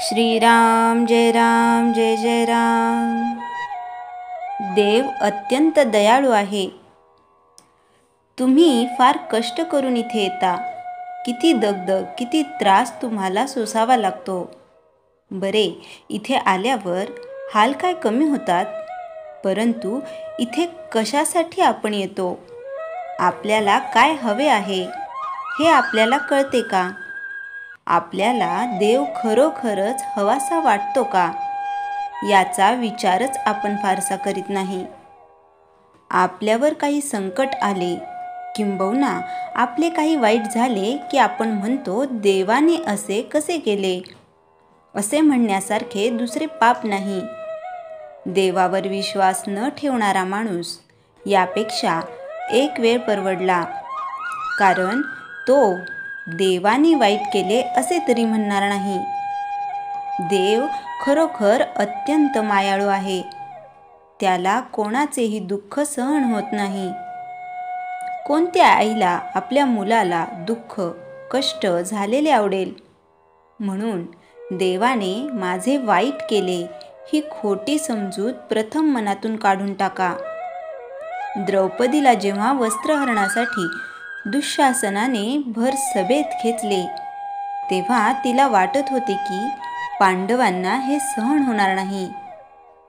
श्रीराम जय जय राम। देव अत्यंत दयाळू आहे। तुम्ही फार कष्ट करून इथे येता। किती दगदग, किती त्रास तुम्हाला सोसावा लागतो। बरे, इथे आल्यावर हाल काय कमी होतात, परंतु इथे कशासाठी आपण येतो, आपल्याला काय हवे आहे हे आपल्याला कळते का? आपल्याला देव खरोखरच हवासा वाटतो का, याचा विचारच आपण फारसा करीत नाही। आपल्यावर काही संकट आले, किंबहुना आपले काही वाईट झाले की आपण म्हणतो, देवाने असे कसे केले? असे म्हणण्यासारखे दुसरे पाप नाही। देवावर विश्वास न ठेवणारा माणूस यापेक्षा एक वेळ परवडला, कारण तो देवाने वाईट केले असे तरी म्हणणार नाही। देव खरोखर अत्यंत मायाळू आहे। त्याला कोणाचेही दुःख सहन होत नाही। कोणत्या आईला आपल्या मुलाला दुःख, कष्ट झालेले आवडेल? म्हणून देवाने माझे वाईट केले ही खोटी समजूत प्रथम मनातून काढून टाका। द्रौपदीला जेव्हा वस्त्रहरणासाठी दुःशासनाने भर सभेत खेचले, तेव्हा तिला वाटत होते की पांडवांना हे सहन होणार नाही,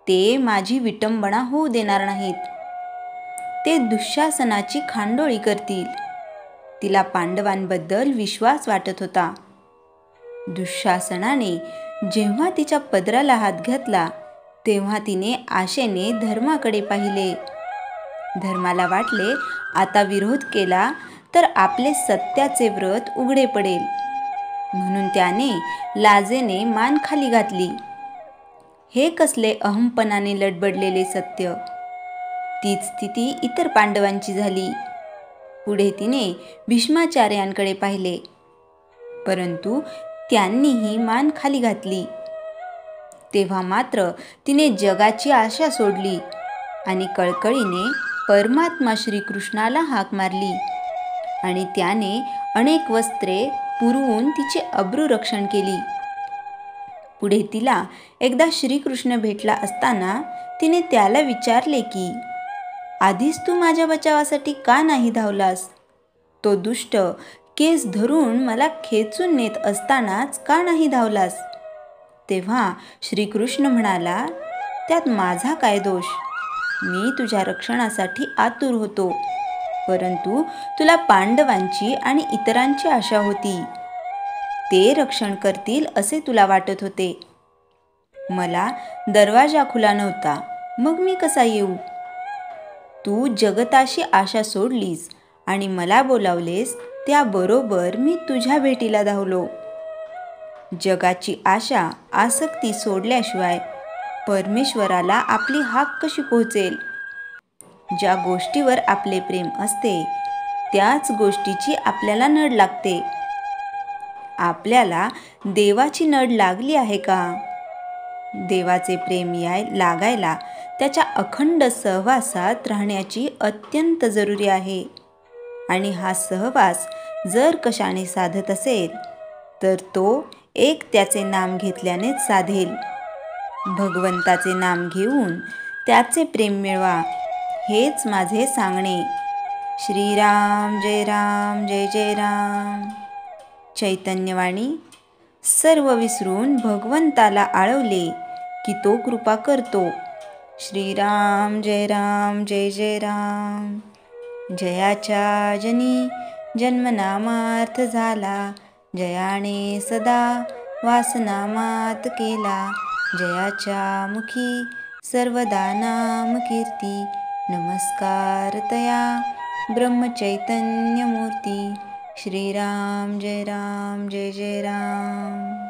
ते माझी विटंबना होऊ देणार नाहीत, ते दुःशासनाची खांडोळी करतील। तिला पांडवांबद्दल विश्वास वाटत होता। दुःशासनाने जेव्हा तिच्या पदराला हात घातला, तेव्हा तिने आशेने धर्माकडे पाहिले। धर्माला वाटले, आता विरोध केला तर आपले सत्याचे व्रत उघडे पडेल, म्हणून त्याने लाजेने मान खाली घातली। हे कसले अहंपणाने लडबडलेले सत्य! तीच स्थिती इतर पांडवांची झाली। पुढे तिने भीष्माचार्यांकडे पाहिले, परंतु त्यांनीही मान खाली घातली। तेव्हा मात्र तिने जगाची आशा सोडली आणि कळकळीने परमात्मा श्रीकृष्णाला हाक मारली, आणि त्याने अनेक वस्त्रे पुरवून तिचे अब्रूरक्षण केली। पुढे तिला एकदा श्रीकृष्ण भेटला असताना तिने त्याला विचारले की, आधीच तू माझ्या बचावासाठी का नाही धावलास? तो दुष्ट केस धरून मला खेचून नेत असतानाच का नाही धावलास? तेव्हा श्रीकृष्ण म्हणाला, त्यात माझा काय दोष? मी तुझ्या रक्षणासाठी आतुर होतो, परंतु तुला पांडवांची आणि इतरांची आशा होती। ते रक्षण करतील असे तुला वाटत होते। मला दरवाजा खुला नव्हता, मग मी कसा येऊ? तू जगताशी आशा सोडलीस आणि मला बोलावलेस, त्याबरोबर मी तुझ्या भेटीला धावलो। जगाची आशा, आसक्ती सोडल्याशिवाय परमेश्वराला आपली हाक कशी पोहोचेल? ज्या गोष्टीवर आपले प्रेम असते, त्याच गोष्टीची आपल्याला नड लागते। आपल्याला देवाची नड लागली आहे का? देवाचे प्रेम लागायला त्याच्या अखंड सहवासात राहण्याची अत्यंत जरुरी आहे, आणि हा सहवास जर कशाने साधत असेल, तर तो एक त्याचे नाम घेतल्यानेच साधेल। भगवंताचे नाम घेऊन त्याचे प्रेम मिळवा, हेच माझे सांगणे। श्रीराम जय जय राम। चैतन्यवाणी। सर्व विसरून भगवंताला आळवले की तो कृपा करतो। श्रीराम जय जय राम। जयाच्या जनी जन्मनामार्थ झाला, जयाने सदा वासनामात केला। जयाच्या मुखी सर्वदा नाम कीर्ती, नमस्कार तया ब्रह्मचैतन्य मूर्ती। श्रीराम जय जय राम।